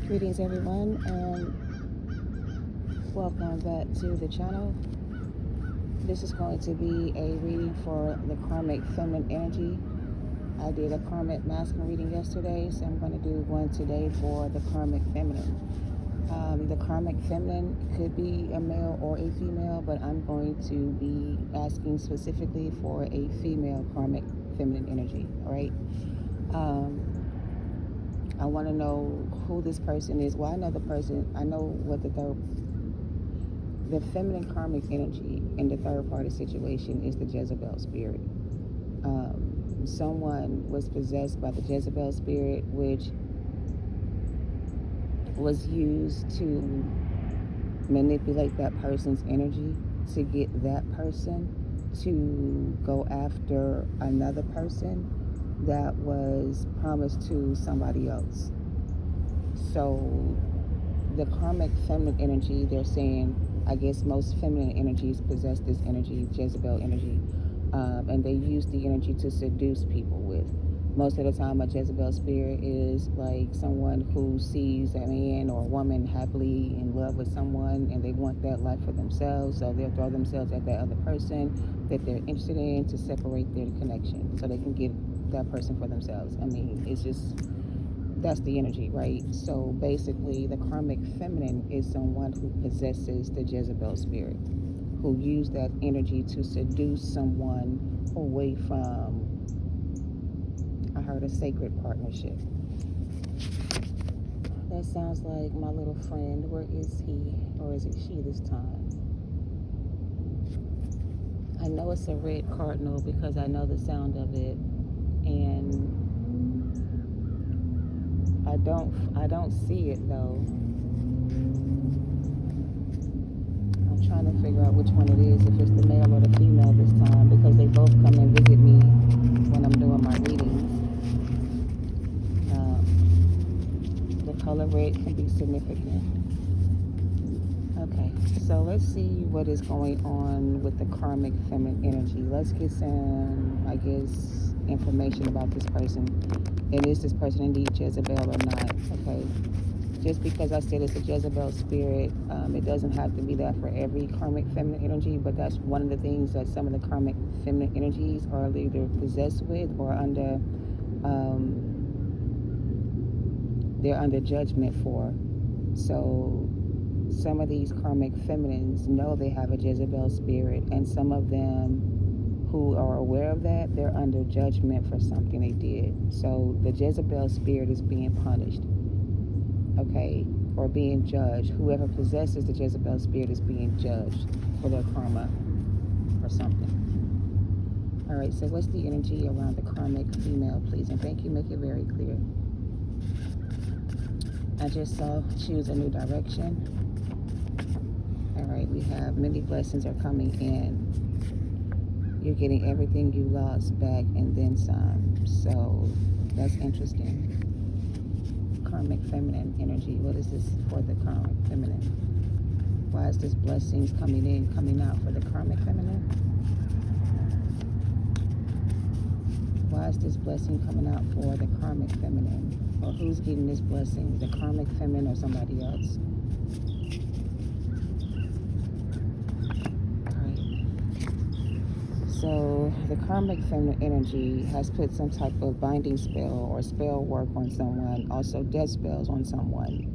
Greetings everyone, and welcome back to the channel. This is going to be a reading for the karmic feminine energy. I did a karmic masculine reading yesterday, so I'm going to do one today for the karmic feminine. The karmic feminine could be a male or a female, but I'm going to be asking specifically for a female karmic feminine energy. All right. I want to know who this person is. Well, I know the person. I know what the feminine karmic energy in the third party situation is the Jezebel spirit. Someone was possessed by the Jezebel spirit, which was used to manipulate that person's energy to get that person to go after another person that was promised to somebody else. So the karmic feminine energy, they're saying, I guess most feminine energies possess this energy, Jezebel energy, and they use the energy to seduce people with. Most of the time, a Jezebel spirit is like someone who sees a man or a woman happily in love with someone, and they want that life for themselves, so they'll throw themselves at that other person that they're interested in to separate their connection, so they can get that person for themselves. I mean, it's just, that's the energy, right? So basically, the karmic feminine is someone who possesses the Jezebel spirit, who use that energy to seduce someone away from, I heard, a sacred partnership. That sounds like my little friend. Where is he, or is it she this time? I know it's a red cardinal because I know the sound of it, and I don't see it though. I'm trying to figure out which one it is, if it's the male or the female this time, because they both come and visit me when I'm doing my readings. The color red can be significant. Okay, so let's see what is going on with the karmic feminine energy. Let's get some, I guess, information about this person. And is this person indeed Jezebel or not? Okay, just because I said it's a Jezebel spirit, it doesn't have to be that for every karmic feminine energy, but that's one of the things that some of the karmic feminine energies are either possessed with or under, they're under judgment for. So some of these karmic feminines know they have a Jezebel spirit, and some of them who are aware of that, they're under judgment for something they did. So the Jezebel spirit is being punished, okay, or being judged. Whoever possesses the Jezebel spirit is being judged for their karma or something. All right, so what's the energy around the karmic female, please? And thank you, make it very clear. I just saw choose a new direction. All right, we have many blessings are coming in. You're getting everything you lost back and then some. So that's interesting. Karmic feminine energy. What is this for the karmic feminine? Why is this blessings coming in, coming out for the karmic feminine? Why is this blessing coming out for the karmic feminine? Or who's getting this blessing? The karmic feminine or somebody else? So the karmic feminine energy has put some type of binding spell or spell work on someone, also death spells on someone.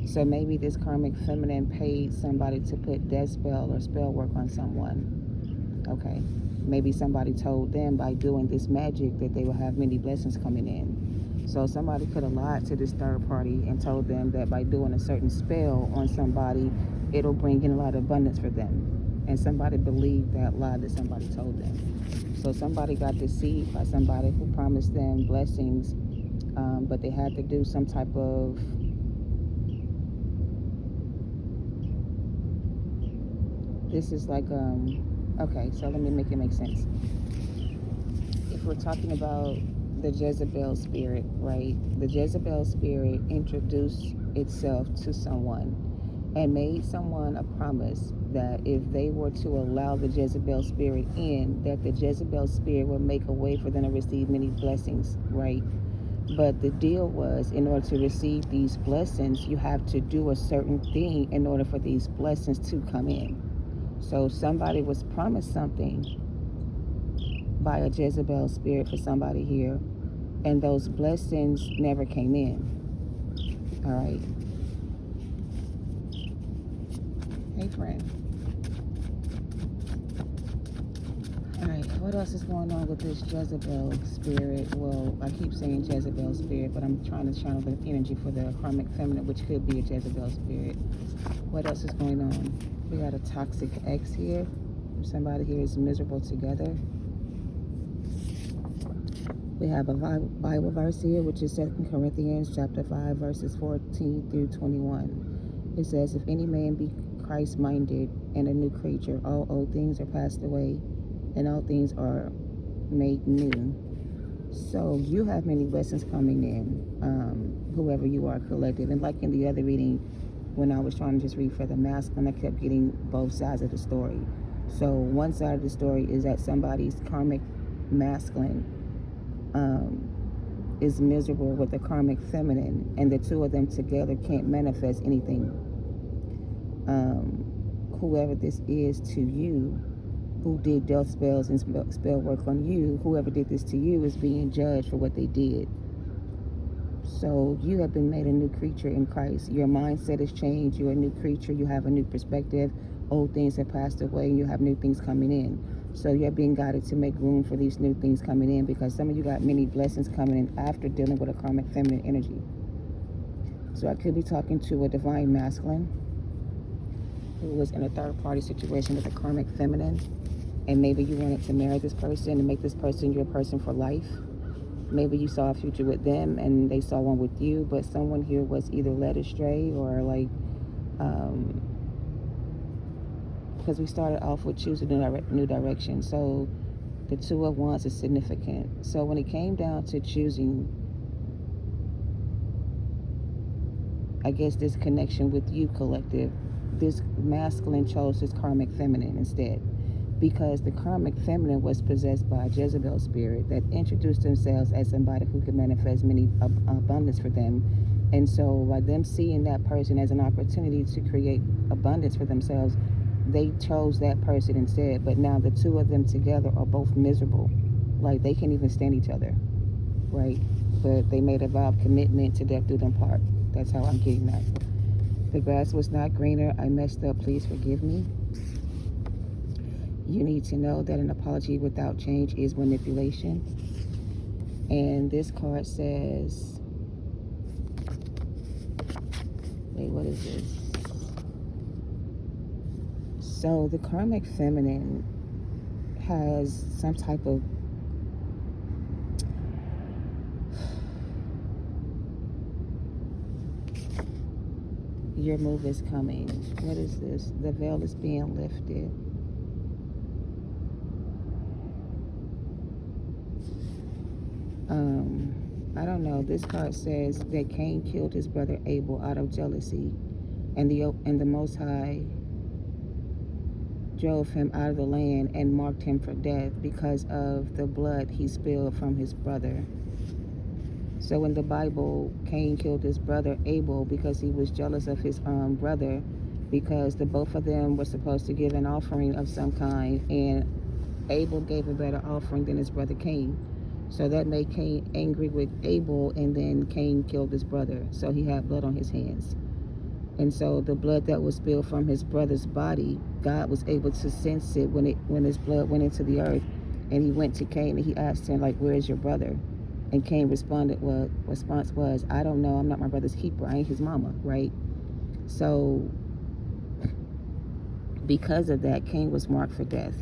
So maybe this karmic feminine paid somebody to put death spell or spell work on someone. Okay. Maybe somebody told them by doing this magic that they will have many blessings coming in. So somebody could have lied to this third party and told them that by doing a certain spell on somebody, it'll bring in a lot of abundance for them. And somebody believed that lie that somebody told them. So somebody got deceived by somebody who promised them blessings, but they had to do some type of this is like okay, so let me make it make sense. If we're talking about the Jezebel spirit, right? The Jezebel spirit introduced itself to someone and made someone a promise that if they were to allow the Jezebel spirit in, that the Jezebel spirit would make a way for them to receive many blessings, right? But the deal was, in order to receive these blessings, you have to do a certain thing in order for these blessings to come in. So somebody was promised something by a Jezebel spirit for somebody here, and those blessings never came in. All right. Hey, friend. All right, what else is going on with this Jezebel spirit? Well, I keep saying Jezebel spirit, but I'm trying to channel the energy for the karmic feminine, which could be a Jezebel spirit. What else is going on? We got a toxic ex here. Somebody here is miserable together. We have a Bible verse here, which is 2 Corinthians chapter 5, verses 14 through 21. It says, if any man be Christ-minded and a new creature, all old things are passed away, and all things are made new. So you have many blessings coming in, whoever you are, collective. And like in the other reading, when I was trying to just read for the masculine, I kept getting both sides of the story. So one side of the story is that somebody's karmic masculine is miserable with the karmic feminine, and the two of them together can't manifest anything. Whoever this is to you, who did death spells and spell work on you, whoever did this to you is being judged for what they did. So you have been made a new creature in Christ. Your mindset has changed. You're a new creature. You have a new perspective. Old things have passed away, and you have new things coming in. So you're being guided to make room for these new things coming in, because some of you got many blessings coming in after dealing with a karmic feminine energy. So I could be talking to a divine masculine who was in a third-party situation with a karmic feminine, and maybe you wanted to marry this person and make this person your person for life. Maybe you saw a future with them and they saw one with you, but someone here was either led astray or like, because we started off with choosing a new direction. So the two of wands is significant. So when it came down to choosing, I guess, this connection with you, collective, this masculine chose this karmic feminine instead, because the karmic feminine was possessed by a Jezebel spirit that introduced themselves as somebody who could manifest many abundance for them. And so by them seeing that person as an opportunity to create abundance for themselves, they chose that person instead. But now the two of them together are both miserable. Like, they can't even stand each other, right? But they made a vow of commitment to death do them part. That's how I'm getting that. The grass was not greener. I messed up. Please forgive me. You need to know that an apology without change is manipulation. And this card says, wait, what is this? So the karmic feminine has some type of your move is coming. What is this? The veil is being lifted. I don't know. This card says that Cain killed his brother Abel out of jealousy, and the Most High drove him out of the land and marked him for death because of the blood he spilled from his brother. So in the Bible, Cain killed his brother Abel because he was jealous of his brother, because the both of them were supposed to give an offering of some kind, and Abel gave a better offering than his brother Cain. So that made Cain angry with Abel, and then Cain killed his brother. So he had blood on his hands. And so the blood that was spilled from his brother's body, God was able to sense it when his blood went into the earth. And he went to Cain and he asked him, like, where's your brother? And Cain responded, response was, I don't know. I'm not my brother's keeper. I ain't his mama, right? So because of that, Cain was marked for death.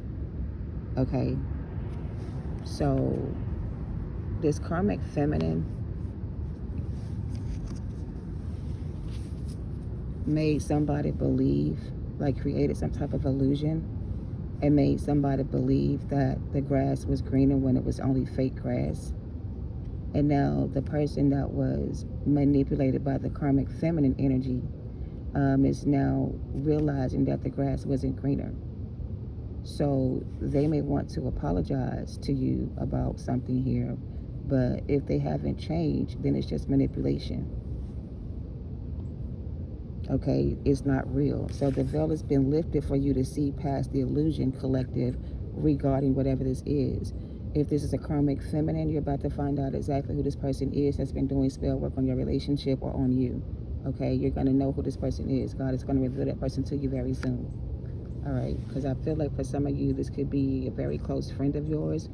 Okay. So this karmic feminine made somebody believe, like created some type of illusion, and made somebody believe that the grass was greener when it was only fake grass. And now the person that was manipulated by the karmic feminine energy is now realizing that the grass wasn't greener. So they may want to apologize to you about something here, But if they haven't changed, then it's just manipulation. Okay, it's not real. So the veil has been lifted for you to see past the illusion, collective, regarding whatever this is. If this is a karmic feminine, you're about to find out exactly who this person is that's been doing spell work on your relationship or on you. Okay, you're going to know who this person is. God is going to reveal that person to you very soon. All right, because I feel like for some of you, this could be a very close friend of yours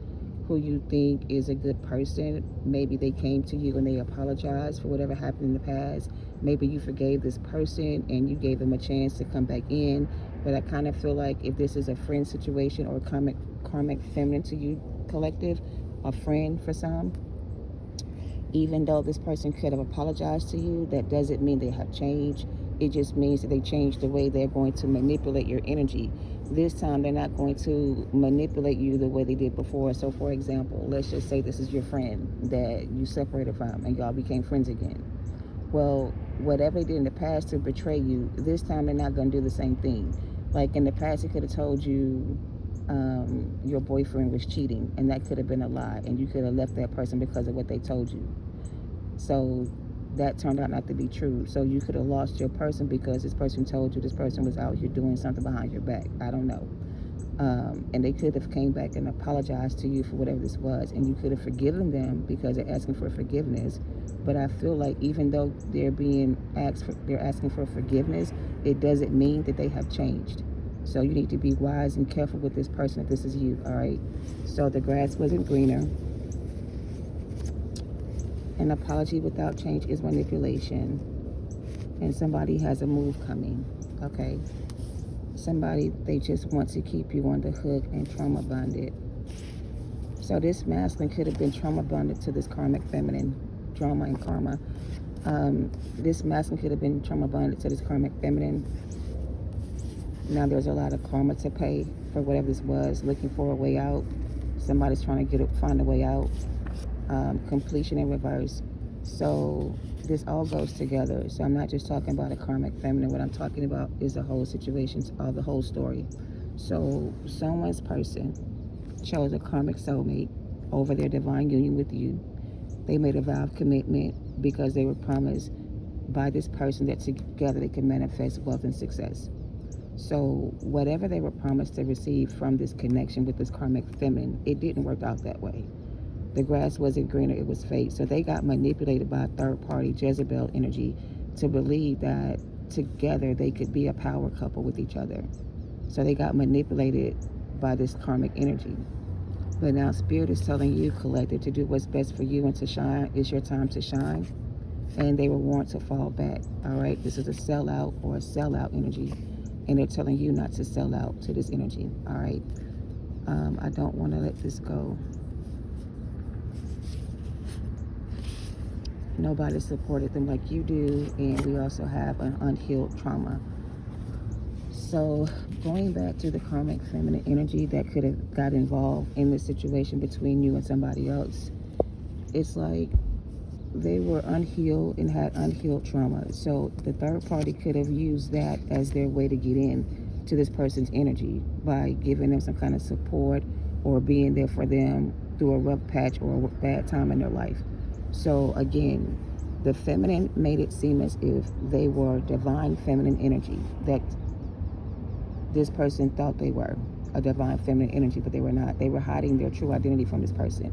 who you think is a good person. Maybe they came to you and they apologized for whatever happened in the past. Maybe you forgave this person and you gave them a chance to come back in. But I kind of feel like if this is a friend situation or karmic feminine to you, collective, a friend for some, even though this person could have apologized to you, that doesn't mean they have changed. It just means that they changed the way they're going to manipulate your energy. This time, they're not going to manipulate you the way they did before. So, for example, let's just say this is your friend that you separated from and y'all became friends again. Well, whatever they did in the past to betray you, this time they're not going to do the same thing. Like in the past, he could have told you your boyfriend was cheating, and that could have been a lie, and you could have left that person because of what they told you. So that turned out not to be true. So you could have lost your person because this person told you this person was out here doing something behind your back. I don't know. And they could have came back and apologized to you for whatever this was, and you could have forgiven them because they're asking for forgiveness. But I feel like even though they're asking for forgiveness, it doesn't mean that they have changed. So you need to be wise and careful with this person if this is you. All right. So the grass wasn't greener. An apology without change is manipulation. And somebody has a move coming. Okay. Somebody, they just want to keep you on the hook and trauma bonded. So this masculine could have been trauma bonded to this karmic feminine. Drama and karma. This masculine could have been trauma bonded to this karmic feminine. Now there's a lot of karma to pay for whatever this was, looking for a way out. Somebody's trying to find a way out. Completion in reverse. So this all goes together. So I'm not just talking about a karmic feminine. What I'm talking about is the whole situation, the whole story. So someone's person chose a karmic soulmate over their divine union with you. They made a vow of commitment because they were promised by this person that together they can manifest wealth and success. So whatever they were promised to receive from this connection with this karmic feminine, it didn't work out that way. The grass wasn't greener, it was fake. So they got manipulated by a third-party Jezebel energy to believe that together they could be a power couple with each other. So they got manipulated by this karmic energy. But now Spirit is telling you, collective, to do what's best for you and to shine. It's your time to shine. And they were warned to fall back. All right, this is a sellout or a sellout energy. And they're telling you not to sell out to this energy. All right. I don't want to let this go. Nobody supported them like you do, and we also have an unhealed trauma. So going back to the karmic feminine energy that could have got involved in this situation between you and somebody else, it's like they were unhealed and had unhealed trauma. So the third party could have used that as their way to get in to this person's energy by giving them some kind of support or being there for them through a rough patch or a bad time in their life. So again, the feminine made it seem as if they were divine feminine energy, that this person thought they were a divine feminine energy, but they were not. They were hiding their true identity from this person.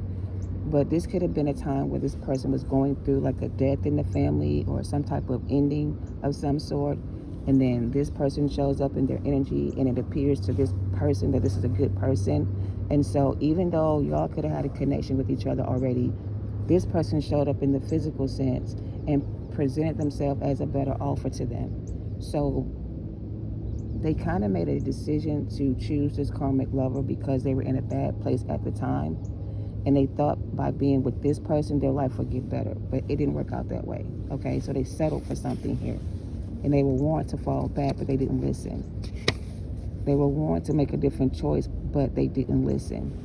But this could have been a time where this person was going through like a death in the family or some type of ending of some sort. And then this person shows up in their energy, and it appears to this person that this is a good person. And so even though y'all could have had a connection with each other already, this person showed up in the physical sense and presented themselves as a better offer to them. So they kind of made a decision to choose this karmic lover because they were in a bad place at the time. And they thought by being with this person, their life would get better. But it didn't work out that way. Okay, so they settled for something here. And they were warned to fall back, but they didn't listen. They were warned to make a different choice, but they didn't listen.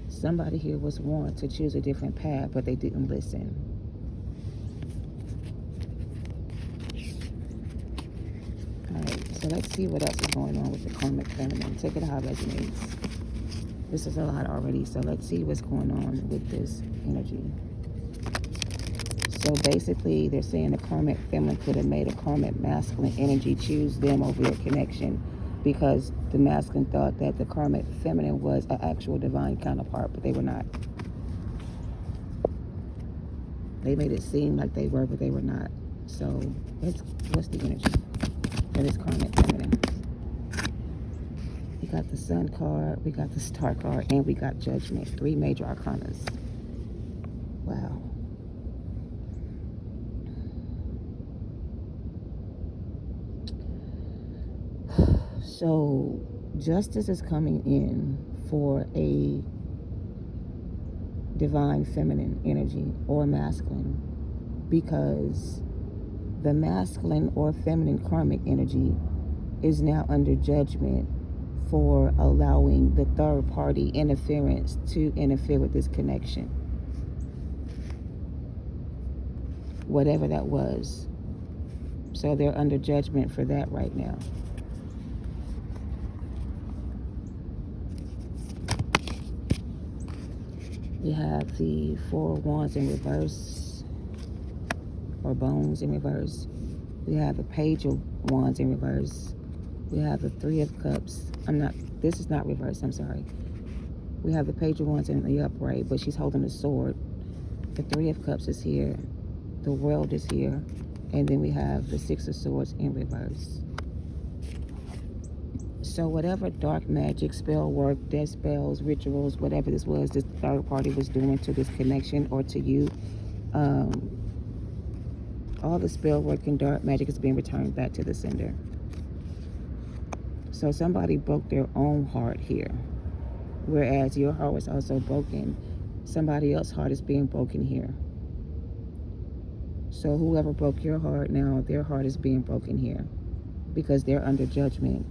Somebody here was warned to choose a different path, but they didn't listen. let's see what else is going on with the karmic feminine. Take it how it resonates. This is a lot already, so let's see what's going on with this energy. So basically, they're saying the karmic feminine could have made a karmic masculine energy choose them over your connection, because the masculine thought that the karmic feminine was an actual divine counterpart, but they were not. They made it seem like they were, but they were not. So what's the energy for this karmic feminine? We got the Sun card, we got the Star card, and we got Judgment. 3 major arcanas. Wow. So justice is coming in for a divine feminine energy or masculine, because the masculine or feminine karmic energy is now under judgment for allowing the third party interference to interfere with this connection, whatever that was. So they're under judgment for that right now. We have the 4 wands in reverse, or bones in reverse. We have the page of wands in reverse. We have the 3 of cups. This is not reverse, I'm sorry. We have the page of wands in the upright, but she's holding a sword. The 3 of cups is here. The world is here. And then we have the 6 of swords in reverse. So whatever dark magic, spell work, death spells, rituals, whatever this was, this third party was doing to this connection or to you, all the spell work and dark magic is being returned back to the sender. So somebody broke their own heart here, whereas your heart was also broken. Somebody else's heart is being broken here. So whoever broke your heart, now their heart is being broken here, because they're under judgment.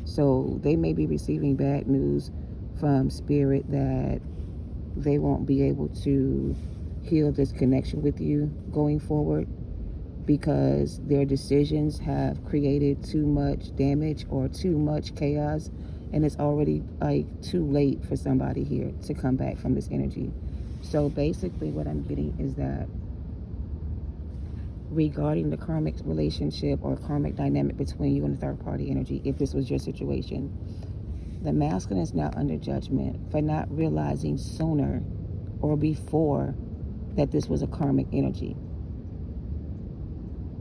So they may be receiving bad news from spirit that they won't be able to heal this connection with you going forward, because their decisions have created too much damage or too much chaos, and it's already like too late for somebody here to come back from this energy. So basically what I'm getting is that regarding the karmic relationship or karmic dynamic between you and the third party energy, if this was your situation, the masculine is now under judgment for not realizing sooner or before that this was a karmic energy.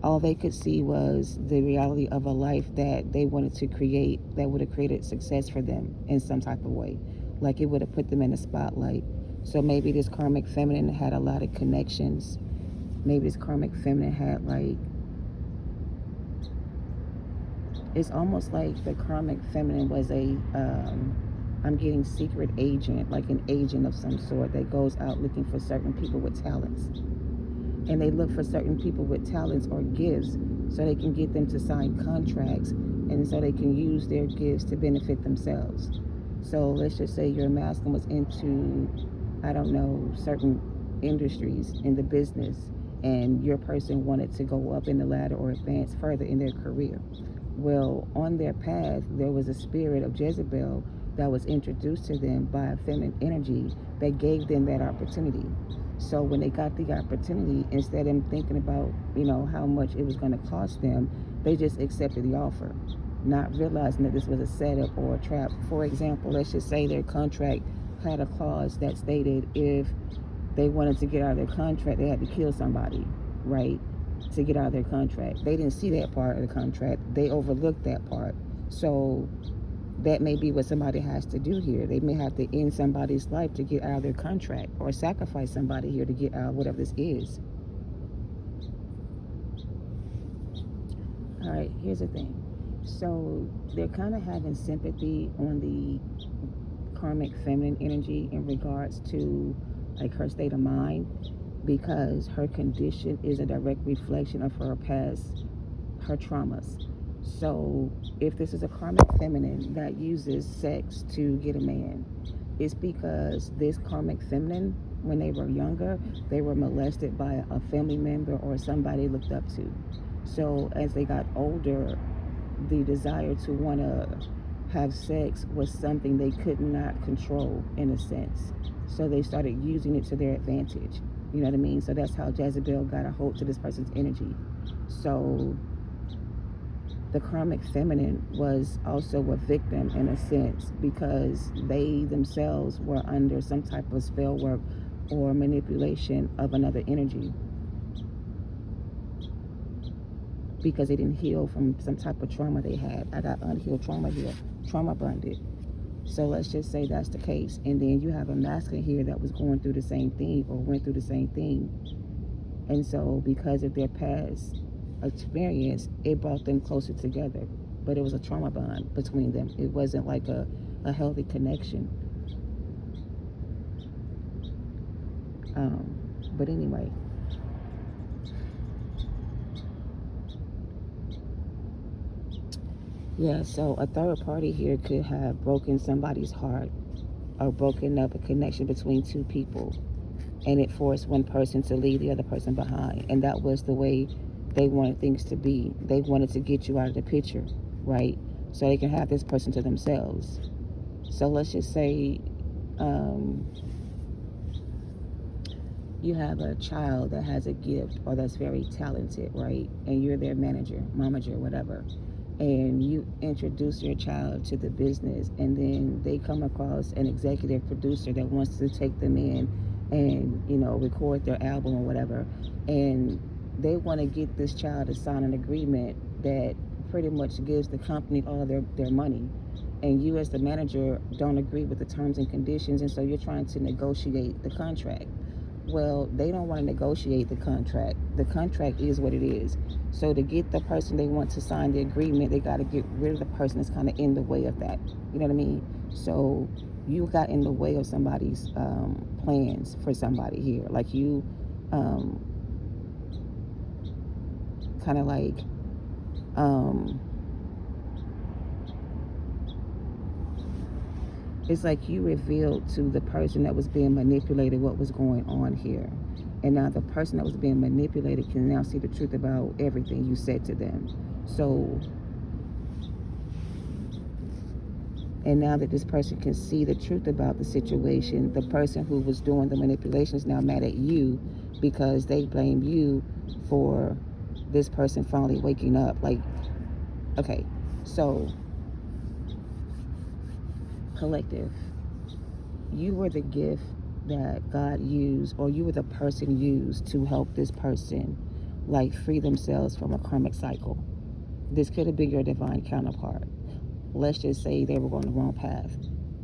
All they could see was the reality of a life that they wanted to create that would have created success for them in some type of way. Like it would have put them in the spotlight. So maybe this karmic feminine had a lot of connections. Maybe this karmic feminine had it's almost like the karmic feminine was I'm getting secret agent, like an agent of some sort that goes out looking for certain people with talents. And they look for certain people with talents or gifts so they can get them to sign contracts, and so they can use their gifts to benefit themselves. So let's just say your masculine was into, I don't know, certain industries in the business, and your person wanted to go up in the ladder or advance further in their career. Well, on their path, there was a spirit of Jezebel that was introduced to them by a feminine energy that gave them that opportunity. So when they got the opportunity, instead of them thinking about, how much it was going to cost them, they just accepted the offer, not realizing that this was a setup or a trap. For example, let's just say their contract had a clause that stated if they wanted to get out of their contract, they had to kill somebody, right, to get out of their contract. They didn't see that part of the contract. They overlooked that part. So that may be what somebody has to do here. They may have to end somebody's life to get out of their contract, or sacrifice somebody here to get out of whatever this is. All right, here's the thing. So they're kind of having sympathy on the karmic feminine energy in regards to like her state of mind, because her condition is a direct reflection of her past, her traumas. So if this is a karmic feminine that uses sex to get a man, it's because this karmic feminine, when they were younger, they were molested by a family member or somebody they looked up to. So as they got older, the desire to want to have sex was something they could not control, in a sense. So they started using it to their advantage. You know what I mean? So that's how Jezebel got a hold to this person's energy. So the karmic feminine was also a victim, in a sense, because they themselves were under some type of spell work or manipulation of another energy, because they didn't heal from some type of trauma they had. I got unhealed trauma here, trauma bonded. So let's just say that's the case. And then you have a masculine here that was going through the same thing, or went through the same thing. And so because of their past experience, it brought them closer together. But it was a trauma bond between them. It wasn't like a healthy connection. But anyway. Yeah, so a third party here could have broken somebody's heart, or broken up a connection between two people, and it forced one person to leave the other person behind. And that was the way they wanted things to be. They wanted to get you out of the picture, right? So they can have this person to themselves. So let's just say you have a child that has a gift, or that's very talented, right? And you're their manager, momager, whatever. And you introduce your child to the business, and then they come across an executive producer that wants to take them in and, you know, record their album or whatever. And they want to get this child to sign an agreement that pretty much gives the company all their money. And you as the manager don't agree with the terms and conditions, and so you're trying to negotiate the contract. Well, they don't want to negotiate the contract. The contract is what it is. So to get the person they want to sign the agreement, they got to get rid of the person that's kind of in the way of that. You know what I mean? So you got in the way of somebody's plans for somebody here. Like you kind of like it's like you revealed to the person that was being manipulated what was going on here. And now the person that was being manipulated can now see the truth about everything you said to them. So, and now that this person can see the truth about the situation, the person who was doing the manipulation is now mad at you because they blame you for this person finally waking up. Like, okay, so collective, you were the gift that God used, or you were the person used to help this person like free themselves from a karmic cycle. This could have been your divine counterpart. Let's just say they were on the wrong path.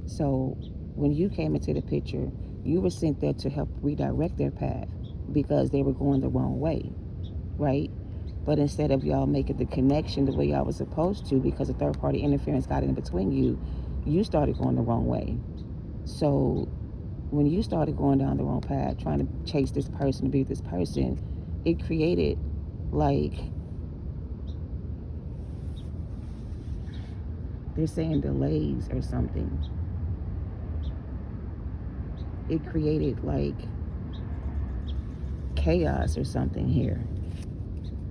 So when you came into the picture, you were sent there to help redirect their path because they were going the wrong way, right? But instead of y'all making the connection the way y'all was supposed to, because a third party interference got in between you, you started going the wrong way. So when you started going down the wrong path, trying to chase this person, to be this person, it created like, they're saying delays or something. It created like chaos or something here.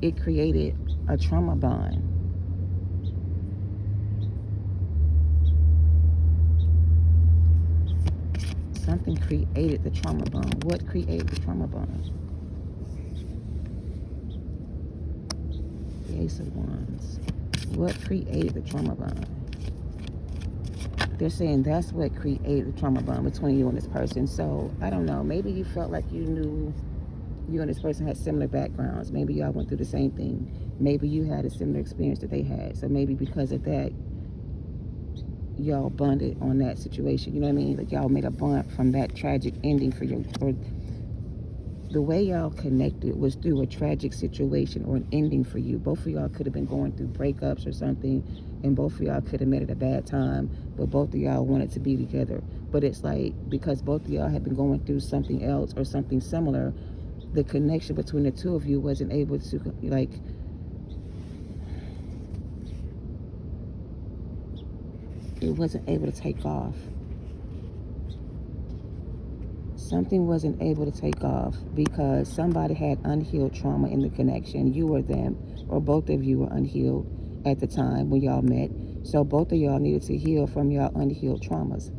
It created a trauma bond. Something created the trauma bond. What created the trauma bond? The Ace of Wands. What created the trauma bond? They're saying that's what created the trauma bond between you and this person. So, I don't know. Maybe you felt like you knew you and this person had similar backgrounds. Maybe y'all went through the same thing. Maybe you had a similar experience that they had. So maybe because of that, y'all bonded on that situation. You know what I mean? Like y'all made a bond from that tragic ending for your, or the way y'all connected was through a tragic situation or an ending for you. Both of y'all could have been going through breakups or something, and both of y'all could have met at a bad time, but both of y'all wanted to be together. But it's like, because both of y'all had been going through something else or something similar, the connection between the two of you wasn't able to, like, it wasn't able to take off. Something wasn't able to take off because somebody had unhealed trauma in the connection. You or them, or both of you were unhealed. at the time when y'all met. So both of y'all needed to heal from y'all unhealed traumas.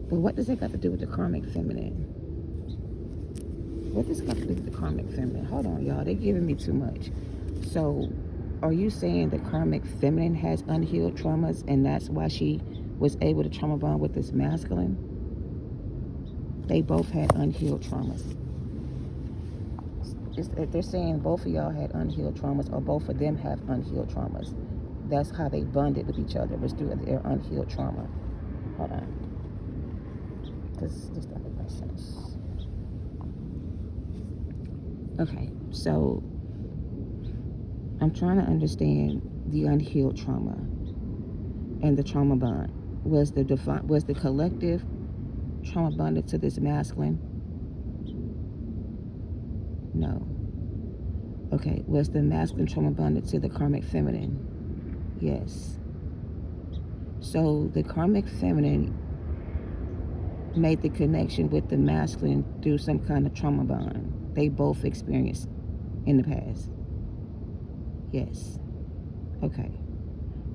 But what does it got to do with the karmic feminine? What does it got to do with the karmic feminine? Hold on, y'all. They're giving me too much. So, are you saying the karmic feminine has unhealed traumas and that's why she was able to trauma bond with this masculine? They both had unhealed traumas. They're saying both of y'all had unhealed traumas, or both of them have unhealed traumas. That's how they bonded with each other, was through their unhealed trauma. Hold on. This doesn't make sense. Okay, so I'm trying to understand the unhealed trauma and the trauma bond. Was the collective trauma bonded to this masculine? No. Okay, was the masculine trauma bonded to the karmic feminine? Yes. So the karmic feminine made the connection with the masculine through some kind of trauma bond they both experienced in the past. Yes. Okay.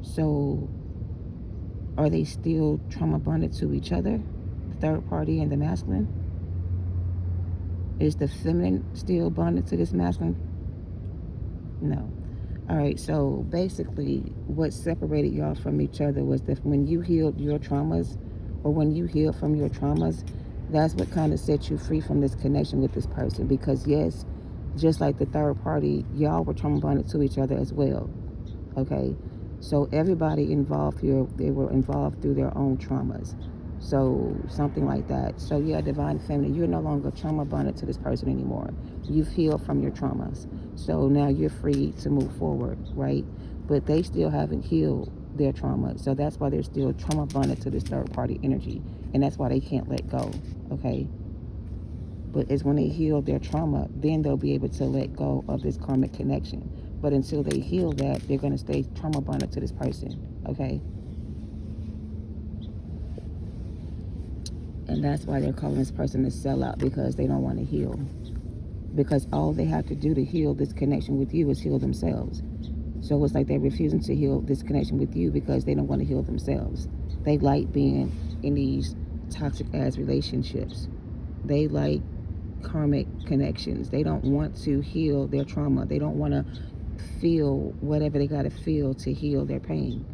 So are they still trauma bonded to each other? The third party and the masculine? Is the feminine still bonded to this masculine? No. All right, so basically what separated y'all from each other was that when you healed your traumas, or when you healed from your traumas, that's what kind of set you free from this connection with this person. Because yes, just like the third party, y'all were trauma bonded to each other as well. Okay, so everybody involved here, they were involved through their own traumas. So something like that. So yeah, divine feminine, you're no longer trauma bonded to this person anymore. You've healed from your traumas. So now you're free to move forward, right? But they still haven't healed their trauma. So that's why they're still trauma bonded to this third party energy. And that's why they can't let go, okay? But it's when they heal their trauma, then they'll be able to let go of this karmic connection. But until they heal that, they're going to stay trauma bonded to this person, okay? And that's why they're calling this person a sellout, because they don't want to heal. Because all they have to do to heal this connection with you is heal themselves. So it's like they're refusing to heal this connection with you because they don't want to heal themselves. They like being in these toxic ass relationships. They like karmic connections. They don't want to heal their trauma. They don't want to feel whatever they got to feel to heal their pain.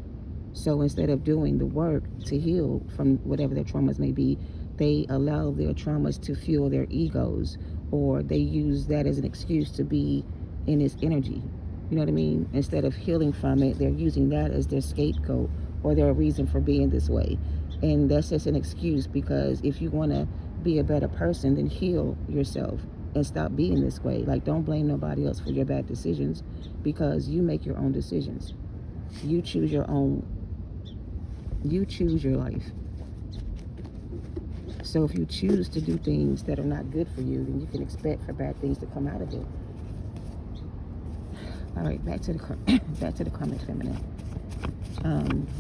So instead of doing the work to heal from whatever their traumas may be, they allow their traumas to fuel their egos, or they use that as an excuse to be in this energy. You know what I mean? Instead of healing from it, they're using that as their scapegoat or their reason for being this way. And that's just an excuse, because if you want to be a better person, then heal yourself and stop being this way. Like, don't blame nobody else for your bad decisions, because you make your own decisions. You choose your own. You choose your life. So if you choose to do things that are not good for you, then you can expect for bad things to come out of it. All right, back to the karmic feminine.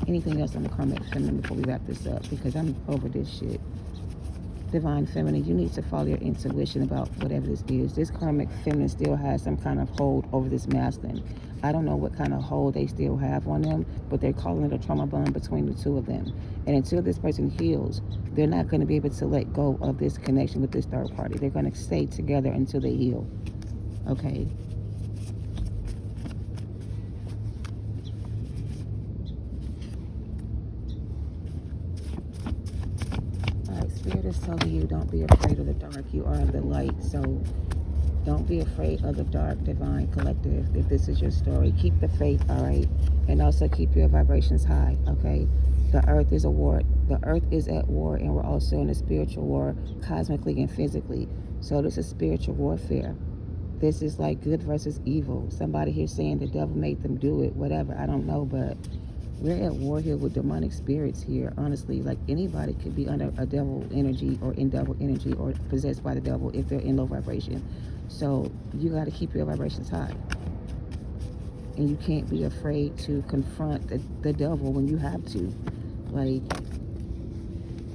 Anything else on the karmic feminine before we wrap this up? Because I'm over this shit. Divine feminine, you need to follow your intuition about whatever this is. This karmic feminine still has some kind of hold over this masculine. I don't know what kind of hold they still have on them, but they're calling it a trauma bond between the two of them. And until this person heals, they're not going to be able to let go of this connection with this third party. They're going to stay together until they heal. Okay? Spirit is telling you, don't be afraid of the dark. You are the light. So don't be afraid of the dark, divine collective. If this is your story, keep the faith, all right? And also keep your vibrations high, okay? The earth is a war. The earth is at war, and we're also in a spiritual war, cosmically and physically. So this is spiritual warfare. This is like good versus evil. Somebody here saying the devil made them do it, whatever. I don't know, but we're at war here with demonic spirits here. Honestly, like, anybody could be under a devil energy or in devil energy or possessed by the devil if they're in low vibration. So you got to keep your vibrations high. And you can't be afraid to confront the devil when you have to. Like,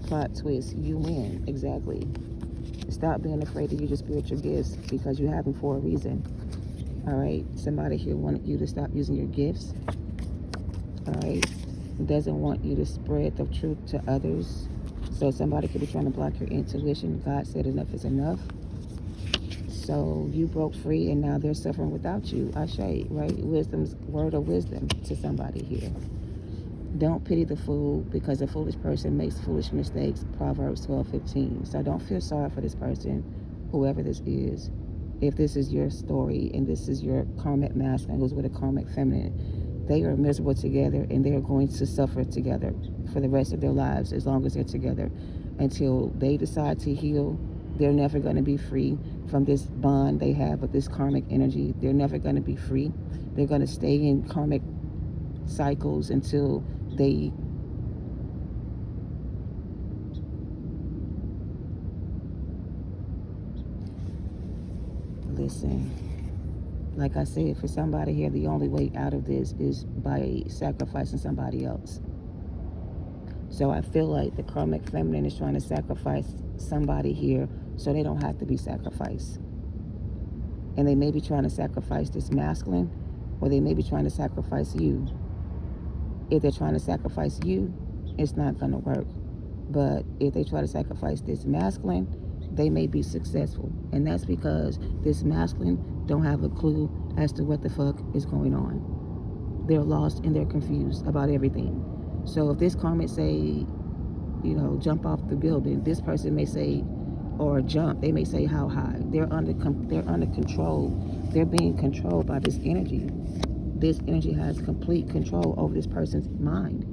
plot twist, you win. Exactly. Stop being afraid to use your spiritual gifts, because you have them for a reason. All right? Somebody here wanted you to stop using your gifts. All right? Doesn't want you to spread the truth to others. So somebody could be trying to block your intuition. God said enough is enough. So you broke free, and now they're suffering without you. Ashe, right? Wisdom's word of wisdom to somebody here. Don't pity the fool, because a foolish person makes foolish mistakes. Proverbs 12:15. So don't feel sorry for this person, whoever this is. If this is your story and this is your karmic masculine who's with a karmic feminine, they are miserable together, and they are going to suffer together for the rest of their lives as long as they're together. Until they decide to heal, they're never going to be free from this bond they have with this karmic energy. They're never going to be free. They're going to stay in karmic cycles until they listen. Like I said, for somebody here, the only way out of this is by sacrificing somebody else. So I feel like the karmic feminine is trying to sacrifice somebody here so they don't have to be sacrificed. And they may be trying to sacrifice this masculine, or they may be trying to sacrifice you. If they're trying to sacrifice you, it's not going to work. But if they try to sacrifice this masculine, they may be successful. And that's because this masculine don't have a clue as to what the fuck is going on. They're lost and they're confused about everything. So if this karmic say, jump off the building, this person may say, or jump, they may say how high. They're under control. They're being controlled by this energy. This energy has complete control over this person's mind.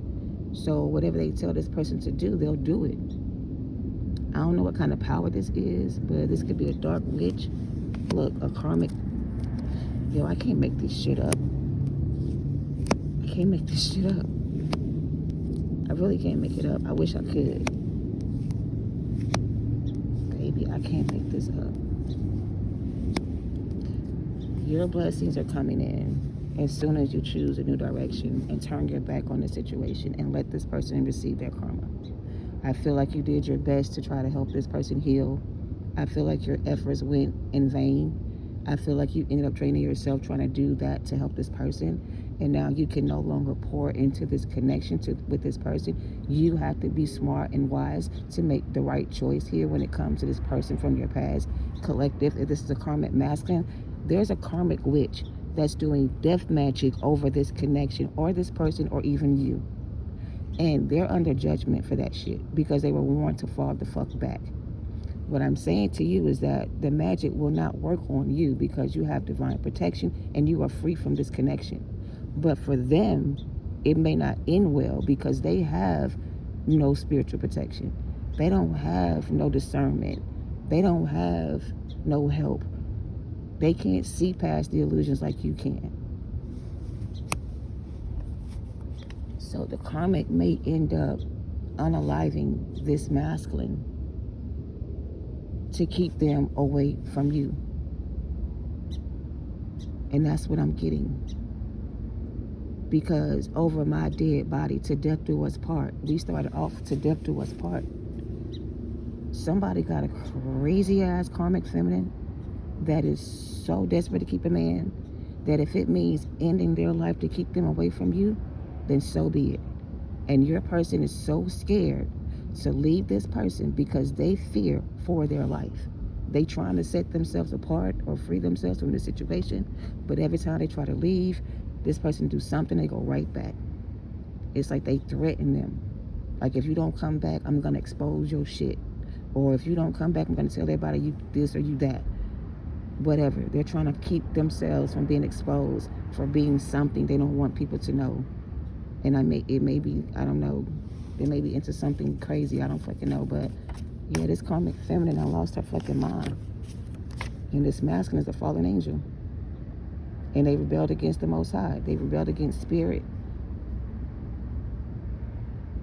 So whatever they tell this person to do, they'll do it. I don't know what kind of power this is, but this could be a dark witch. Look, a karmic. Yo, I can't make this shit up. I can't make this shit up. I really can't make it up. I wish I could. Baby, I can't make this up. Your blessings are coming in as soon as you choose a new direction and turn your back on the situation and let this person receive their karma. I feel like you did your best to try to help this person heal. I feel like your efforts went in vain. I feel like you ended up draining yourself trying to do that to help this person. And now you can no longer pour into this connection with this person. You have to be smart and wise to make the right choice here when it comes to this person from your past collective. If this is a karmic masculine, there's a karmic witch that's doing death magic over this connection or this person or even you. And they're under judgment for that shit because they were warned to fall the fuck back. What I'm saying to you is that the magic will not work on you because you have divine protection and you are free from this connection. But for them, it may not end well because they have no spiritual protection. They don't have no discernment. They don't have no help. They can't see past the illusions like you can. So the karmic may end up unaliving this masculine to keep them away from you. And that's what I'm getting. Because over my dead body, to death do us part. We started off to death do us part. Somebody got a crazy ass karmic feminine that is so desperate to keep a man that if it means ending their life to keep them away from you, then so be it. And your person is so scared to leave this person because they fear for their life. They trying to set themselves apart or free themselves from the situation, but every time they try to leave, this person do something, they go right back. It's like they threaten them. Like, if you don't come back, I'm gonna expose your shit. Or if you don't come back, I'm gonna tell everybody you this or you that. Whatever. They're trying to keep themselves from being exposed for being something they don't want people to know. And it may be, I don't know, they may be into something crazy, I don't fucking know, but yeah, this karmic feminine, I lost her fucking mind. And this masculine is a fallen angel. And they rebelled against the Most High. They rebelled against spirit.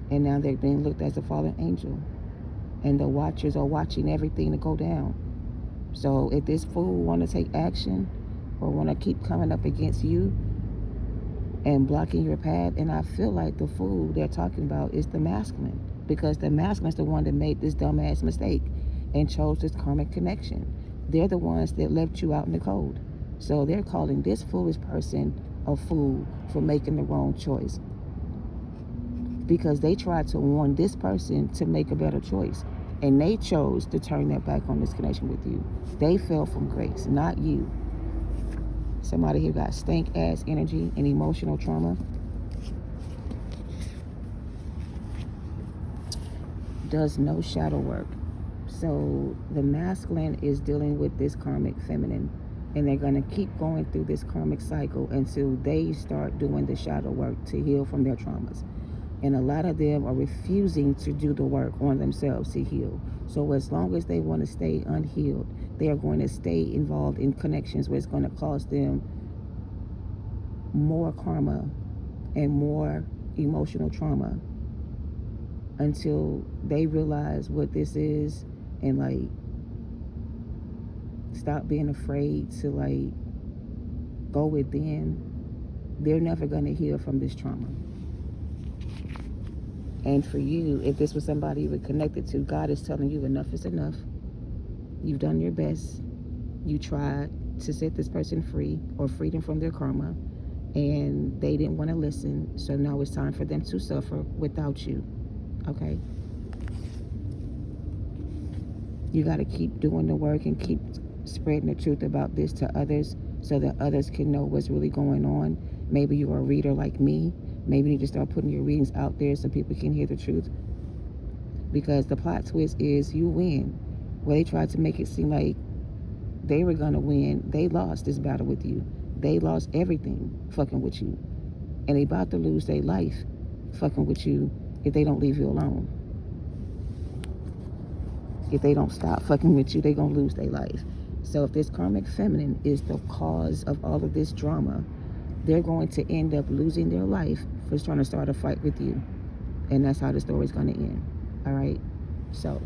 And now they're being looked as a fallen angel. And the watchers are watching everything to go down. So if this fool want to take action or want to keep coming up against you and blocking your path, and I feel like the fool they're talking about is the masculine, because the masculine is the one that made this dumbass mistake. and chose this karmic connection. They're the ones that left you out in the cold. So they're calling this foolish person a fool for making the wrong choice, because they tried to warn this person to make a better choice, and they chose to turn their back on this connection with you. They fell from grace, not you. Somebody here got stank ass energy and emotional trauma. Does no shadow work. So the masculine is dealing with this karmic feminine, and they're going to keep going through this karmic cycle until they start doing the shadow work to heal from their traumas. And a lot of them are refusing to do the work on themselves to heal. So as long as they want to stay unhealed, they are going to stay involved in connections where it's going to cause them more karma and more emotional trauma until they realize what this is, and like stop being afraid to like go within. They're never going to heal from this trauma. And for you, if this was somebody you were connected to, God is telling you enough is enough. You've done your best. You tried to set this person free or freedom from their karma, and they didn't want to listen. So now it's time for them to suffer without you. Okay? You got to keep doing the work and keep spreading the truth about this to others so that others can know what's really going on. Maybe you're a reader like me. Maybe you need to start putting your readings out there so people can hear the truth. Because the plot twist is you win. Well, they tried to make it seem like they were going to win. They lost this battle with you. They lost everything fucking with you. And they about to lose their life fucking with you if they don't leave you alone. If they don't stop fucking with you, they're going to lose their life. So if this karmic feminine is the cause of all of this drama, they're going to end up losing their life for trying to start a fight with you. And that's how the story's going to end. All right? So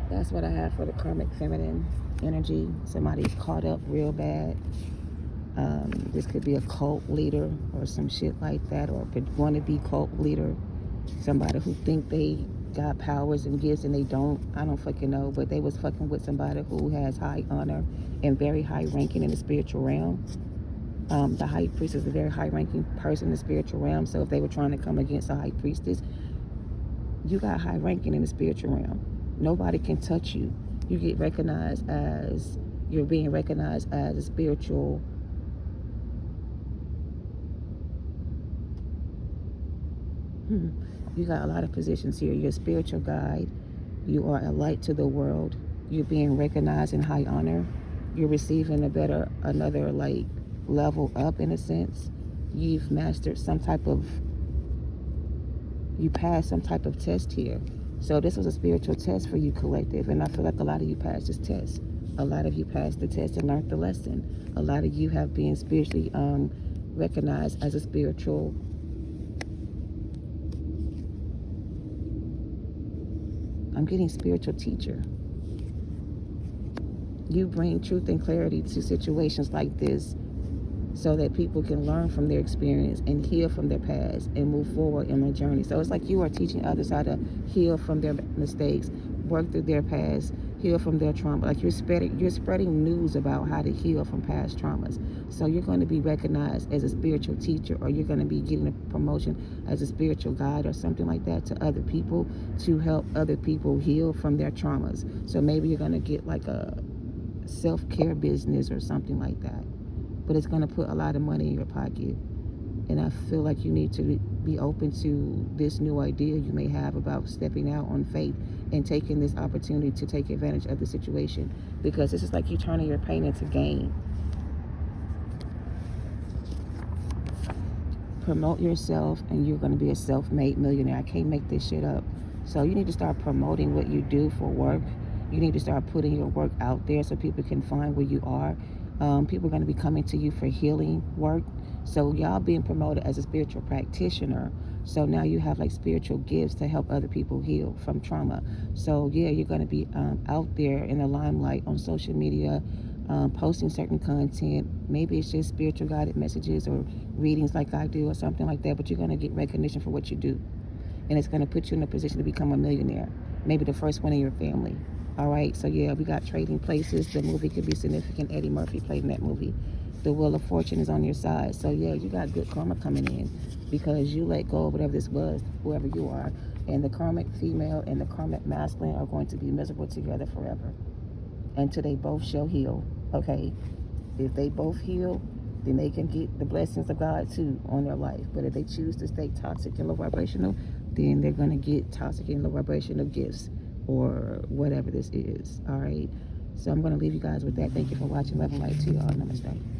that's what I have for the karmic feminine energy. Somebody's caught up real bad. This could be a cult leader or some shit like that, or a wannabe cult leader. Somebody who think they got powers and gifts and they don't. I don't fucking know, but they was fucking with somebody who has high honor and very high ranking in the spiritual realm. The high priest is a very high ranking person in the spiritual realm. So if they were trying to come against a high priestess, you got high ranking in the spiritual realm. Nobody can touch you. You get recognized as, you're being recognized as a spiritual you got a lot of positions here. You're a spiritual guide. You are a light to the world. You're being recognized in high honor. You're receiving another like level up in a sense. You've mastered you passed some type of test here. So this was a spiritual test for you, collective, and I feel like a lot of you passed this test. A lot of you passed the test and learned the lesson. A lot of you have been spiritually recognized as a spiritual I'm getting spiritual teacher. You bring truth and clarity to situations like this so that people can learn from their experience and heal from their past and move forward in their journey. So it's like you are teaching others how to heal from their mistakes, work through their past, heal from their trauma. Like you're spreading news about how to heal from past traumas. So you're going to be recognized as a spiritual teacher, or you're going to be getting a promotion as a spiritual guide or something like that to other people to help other people heal from their traumas. So maybe you're going to get like a self-care business or something like that. But it's going to put a lot of money in your pocket. And I feel like you need to be open to this new idea you may have about stepping out on faith and taking this opportunity to take advantage of the situation. Because this is like you turning your pain into gain. Promote yourself and you're going to be a self-made millionaire. I can't make this shit up. So you need to start promoting what you do for work. You need to start putting your work out there so people can find where you are. People are going to be coming to you for healing work. So y'all being promoted as a spiritual practitioner. So now you have like spiritual gifts to help other people heal from trauma. So yeah, you're going to be out there in the limelight on social media, posting certain content. Maybe it's just spiritual guided messages or readings like I do or something like that. But you're going to get recognition for what you do. And it's going to put you in a position to become a millionaire. maybe the first one in your family. All right, so yeah, we got Trading Places. The movie could be significant. Eddie Murphy played in that movie. The Wheel of Fortune is on your side. So yeah, you got good karma coming in because you let go of whatever this was, whoever you are. And the karmic female and the karmic masculine are going to be miserable together forever until they both shall heal. Okay, if they both heal, then they can get the blessings of God too on their life. But if they choose to stay toxic and low vibrational, then they're going to get toxic and low vibrational gifts or whatever this is. All right. So I'm going to leave you guys with that. Thank you for watching. Love and light to y'all. Namaste.